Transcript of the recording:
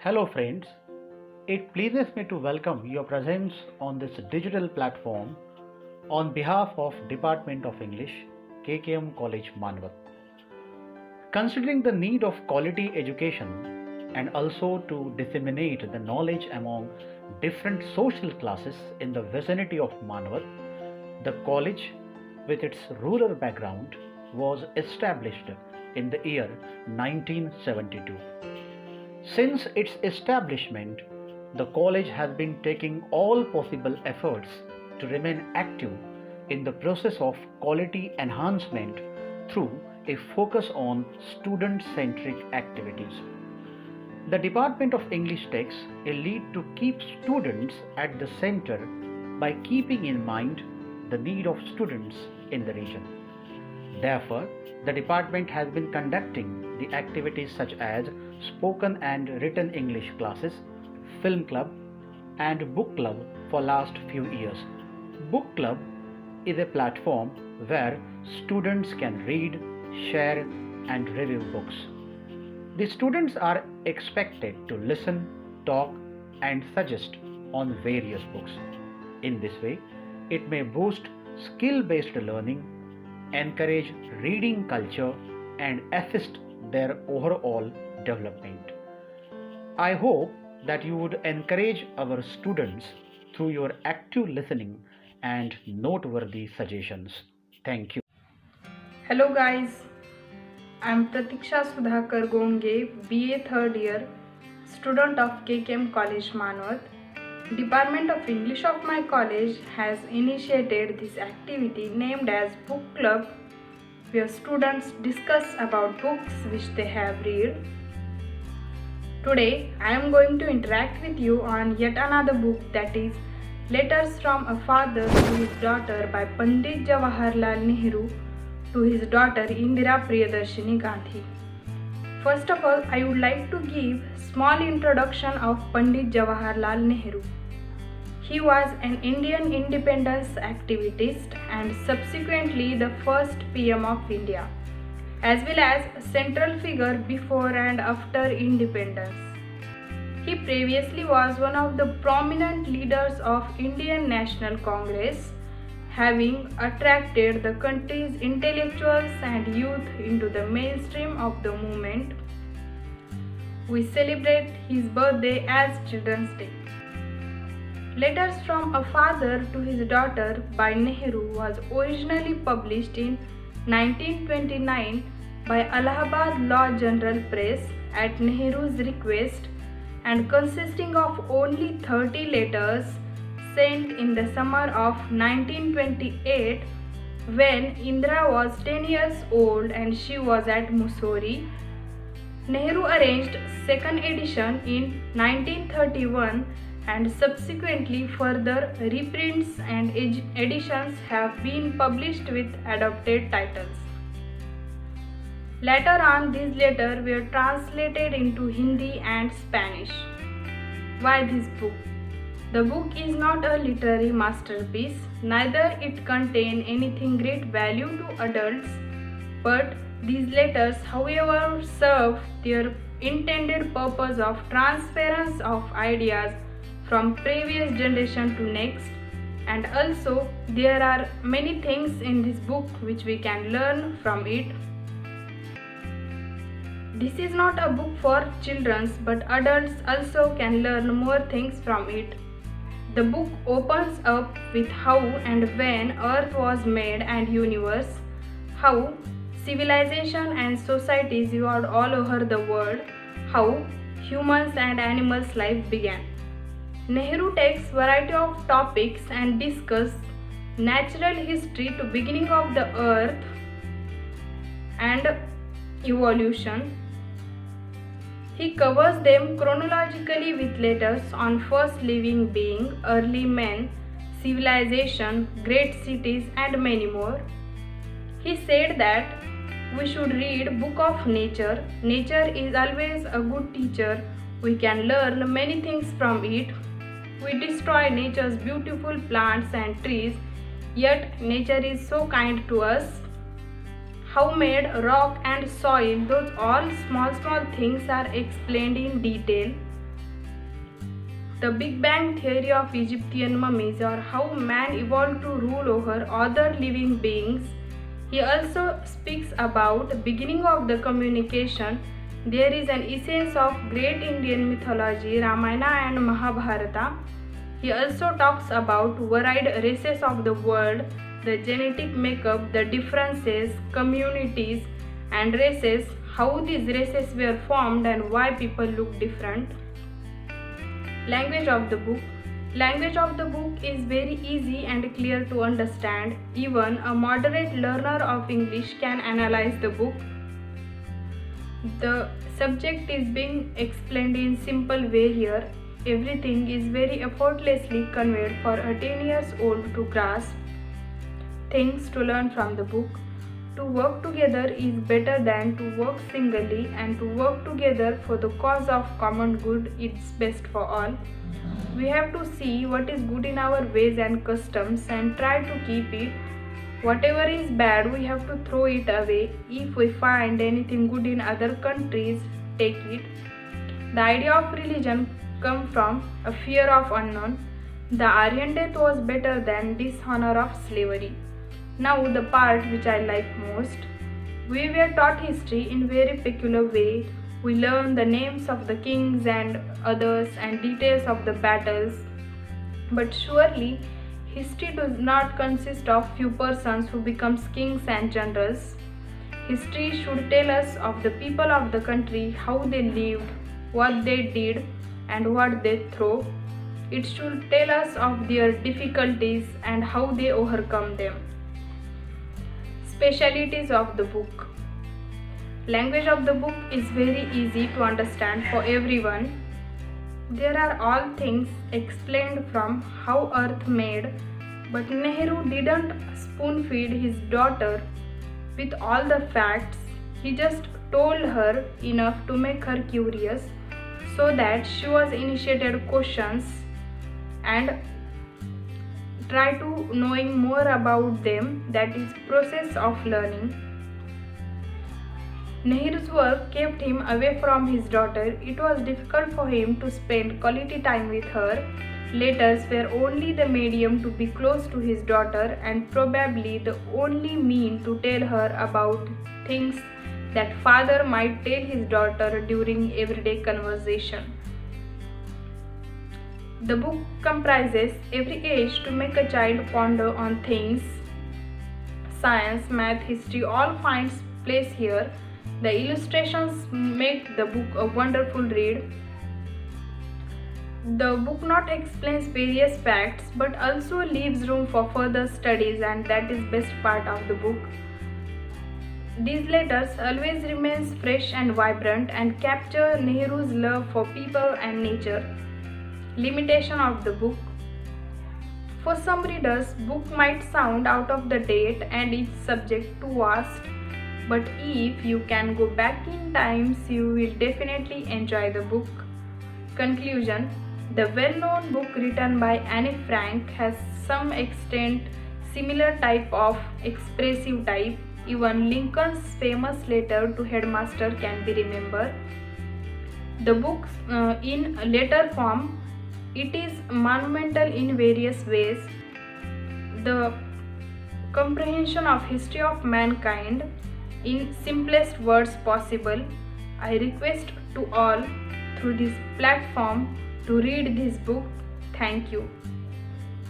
Hello, friends. It pleases me to welcome your presence on this digital platform on behalf of Department of English, KKM College Manvat. Considering the need of quality education and also to disseminate the knowledge among different social classes in the vicinity of Manvat, the college, with its rural background, was established in the year 1972. Since its establishment, the college has been taking all possible efforts to remain active in the process of quality enhancement through a focus on student centric activities. The Department of English takes a lead to keep students at the center by keeping in mind the need of students in the region. Therefore, the department has been conducting the activities such as spoken and written English classes, film club, and book club for last few years. Book club is a platform where students can read, share, and review books. The students are expected to listen, talk, and suggest on various books. In this way, it may boost skill-based learning, encourage reading culture, and assist their overall development. I hope that you would encourage our students through your active listening and noteworthy suggestions. Thank you. Hello guys, I'm Pratiksha Sudhakar Gonge, BA third year, student of KKM College Manvat. Department of English of my college has initiated this activity named as Book Club, where students discuss about books which they have read. Today I am going to interact with you on yet another book, that is Letters from a Father to His Daughter by Pandit Jawaharlal Nehru to his daughter Indira Priyadarshini Gandhi. First of all, I would like to give small introduction of Pandit Jawaharlal Nehru. He was an Indian independence activist and subsequently the first PM of India, as well as a central figure before and after independence. He previously was one of the prominent leaders of Indian National Congress, having attracted the country's intellectuals and youth into the mainstream of the movement. We celebrate his birthday as Children's Day. Letters from a Father to His Daughter by Nehru was originally published in 1929 by Allahabad Law General Press at Nehru's request and consisting of only 30 letters sent in the summer of 1928 when Indira was 10 years old and she was at Mussoorie. Nehru arranged second edition in 1931 and subsequently further reprints and editions have been published with adopted titles. Later on, these letters were translated into Hindi and Spanish. Why this book? The book is not a literary masterpiece, neither it contains anything great value to adults, but these letters, however, serve their intended purpose of transference of ideas from previous generation to next, and also there are many things in this book which we can learn from it. This is not a book for children, but adults also can learn more things from it. The book opens up with how and when Earth was made and universe, how civilization and societies evolved all over the world, how humans and animals' life began. Nehru takes variety of topics and discuss natural history to beginning of the earth and evolution. He covers them chronologically with letters on first living being, early men, civilization, great cities, and many more. He said that we should read Book of Nature. Nature is always a good teacher. We can learn many things from it. We destroy nature's beautiful plants and trees, yet nature is so kind to us. How made rock and soil, those all small things are explained in detail. The Big Bang Theory of Egyptian Mummies, or How Man Evolved to Rule Over Other Living Beings. He also speaks about the beginning of the communication. There is an essence of great Indian mythology, Ramayana and Mahabharata. He also talks about varied races of the world, the genetic makeup, the differences, communities and races, how these races were formed and why people look different. Language of the book. Language of the book is very easy and clear to understand. Even a moderate learner of English can analyze the book. The subject is being explained in simple way here. Everything is very effortlessly conveyed for a 10 years old to grasp. Things to learn from the book. To work together is better than to work singly, and to work together for the cause of common good is best for all. We have to see what is good in our ways and customs and try to keep it. Whatever is bad, we have to throw it away. If we find anything good in other countries, take it. The idea of religion comes from a fear of unknown. The Aryan death was better than dishonor of slavery. Now the part which I like most. We were taught history in very peculiar way. We learn the names of the kings and others and details of the battles. But surely history does not consist of few persons who becomes kings and generals. History should tell us of the people of the country, how they lived, what they did and what they through. It should tell us of their difficulties and how they overcome them. Specialities of the book. Language of the book is very easy to understand for everyone. There are all things explained from how earth made, but Nehru didn't spoon feed his daughter with all the facts. He just told her enough to make her curious so that she was initiated questions and try to knowing more about them, that is process of learning. Nehru's work kept him away from his daughter. It was difficult for him to spend quality time with her. Letters were only the medium to be close to his daughter and probably the only mean to tell her about things that father might tell his daughter during everyday conversation. The book comprises every age to make a child ponder on things. Science, math, history all finds place here. The illustrations make the book a wonderful read. The book not explains various facts but also leaves room for further studies, and that is best part of the book. These letters always remains fresh and vibrant and capture Nehru's love for people and nature. Limitation of the book. For some readers, book might sound out of the date and is subject to vast, but if you can go back in times, you will definitely enjoy the book. Conclusion. The well-known book written by Anne Frank has some extent similar type of expressive type. Even Lincoln's famous letter to headmaster can be remembered. The book in letter form, it is monumental in various ways. The comprehension of history of mankind in simplest words possible. I request to all through this platform to read this book. Thank you.